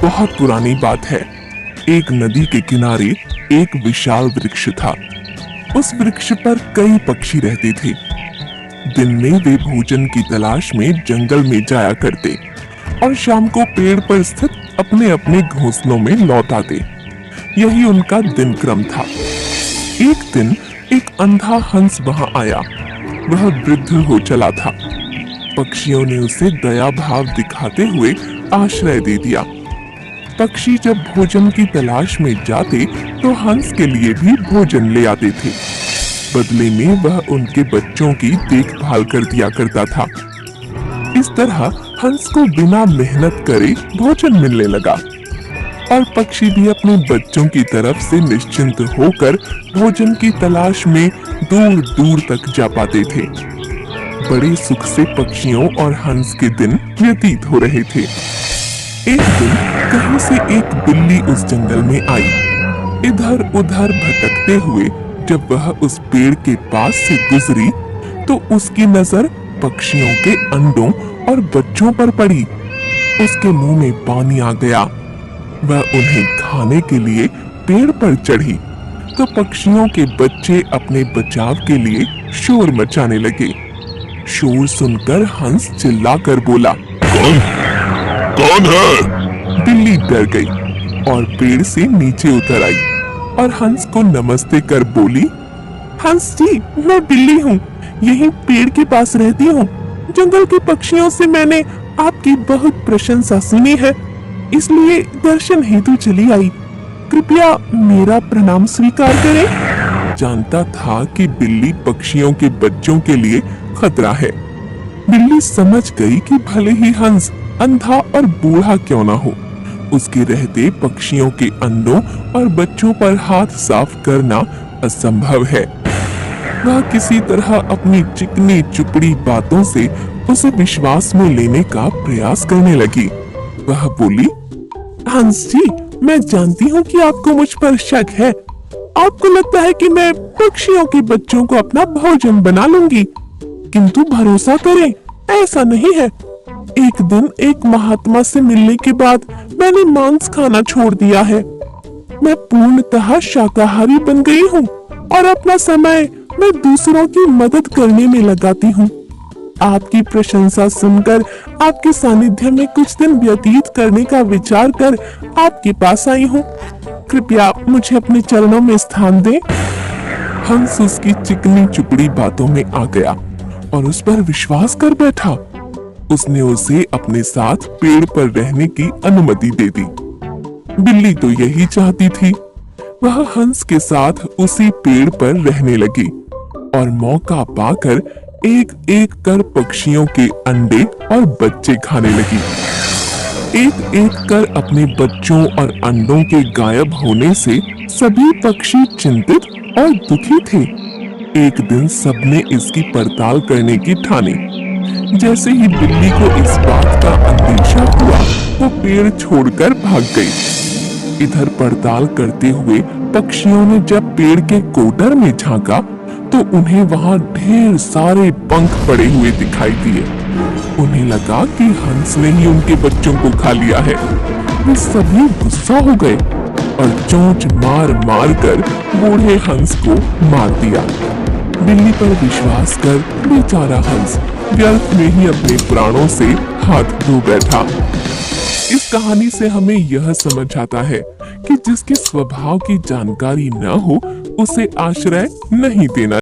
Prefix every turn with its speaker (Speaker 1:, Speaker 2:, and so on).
Speaker 1: बहुत पुरानी बात है। एक नदी के किनारे एक विशाल वृक्ष था। उस वृक्ष पर कई पक्षी रहते थे। दिन में वे भोजन की तलाश में जंगल में जाया करते और शाम को पेड़ पर स्थित अपने अपने घोंसलों में लौट आते। यही उनका दिन क्रम था। एक दिन एक अंधा हंस वहां आया। वह वृद्ध हो चला था। पक्षियों ने उसे दया भाव दिखाते हुए आश्रय दे दिया। पक्षी जब भोजन की तलाश में जाते तो हंस के लिए भी भोजन ले आते थे। बदले में वह उनके बच्चों की देखभाल कर दिया करता था। इस तरह हंस को बिना मेहनत करे भोजन मिलने लगा और पक्षी भी अपने बच्चों की तरफ से निश्चिंत होकर भोजन की तलाश में दूर दूर तक जा पाते थे। बड़े सुख से पक्षियों और हंस के दिन व्यतीत हो रहे थे। एक दिन कहीं से एक बिल्ली उस जंगल में आई। इधर उधर भटकते हुए जब वह उस पेड़ के पास से गुजरी तो उसकी नजर पक्षियों के अंडों और बच्चों पर पड़ी। उसके मुंह में पानी आ गया। वह उन्हें खाने के लिए पेड़ पर चढ़ी तो पक्षियों के बच्चे अपने बचाव के लिए शोर मचाने लगे। शोर सुनकर हंस चिल्लाकर बोला,
Speaker 2: कौन है?
Speaker 1: बिल्ली डर गई और पेड़ से नीचे उतर आई और हंस को नमस्ते कर बोली, हंस जी, मैं बिल्ली हूँ, यही पेड़ के पास रहती हूँ। जंगल के पक्षियों से मैंने आपकी बहुत प्रशंसा सुनी है, इसलिए दर्शन हेतु चली आई। कृपया मेरा प्रणाम स्वीकार करें। जानता था कि बिल्ली पक्षियों के बच्चों के लिए खतरा है। बिल्ली समझ गई कि भले ही हंस अंधा और बूढ़ा क्यों ना हो, उसके रहते पक्षियों के अंडों और बच्चों पर हाथ साफ करना असंभव है। वह किसी तरह अपनी चिकनी चुपड़ी बातों से उसे विश्वास में लेने का प्रयास करने लगी। वह बोली, हंस जी, मैं जानती हूँ कि आपको मुझ पर शक है। आपको लगता है कि मैं पक्षियों के बच्चों को अपना भोजन बना लूंगी, किंतु भरोसा करें, ऐसा नहीं है। एक दिन एक महात्मा से मिलने के बाद मैंने मांस खाना छोड़ दिया है। मैं पूर्णतः शाकाहारी बन गई हूँ और अपना समय मैं दूसरों की मदद करने में लगाती हूँ। आपकी प्रशंसा सुनकर आपके सानिध्य में कुछ दिन व्यतीत करने का विचार कर आपके पास आई हूँ। कृपया मुझे अपने चरणों में स्थान दें। हंस उसकी चिकनी चुपड़ी बातों में आ गया और उस पर विश्वास कर बैठा। उसने उसे अपने साथ पेड़ पर रहने की अनुमति दे दी। बिल्ली तो यही चाहती थी। वह हंस के साथ उसी पेड़ पर रहने लगी और मौका पाकर एक एक कर पक्षियों के अंडे और बच्चे खाने लगी। एक एक कर अपने बच्चों और अंडों के गायब होने से सभी पक्षी चिंतित और दुखी थे। एक दिन सबने इसकी पड़ताल करने की ठानी। जैसे ही बिल्ली को इस बात का अंदेशा हुआ, वो पेड़ छोड़कर भाग गई। इधर पड़ताल करते हुए पक्षियों ने जब पेड़ के कोटर में झांका तो उन्हें वहां ढेर सारे पंख पड़े हुए दिखाई दिए। उन्हें लगा कि हंस ने ही उनके बच्चों को खा लिया है। वे सभी गुस्सा हो गए और चोंच मार मार कर बूढ़े हंस को मार दिया। बिल्ली पर विश्वास कर बेचारा हंस व्यर्थ में ही अपने प्राणों से हाथ धो बैठा। इस कहानी से हमें यह समझ आता है कि जिसके स्वभाव की जानकारी न हो उसे आश्रय नहीं देना।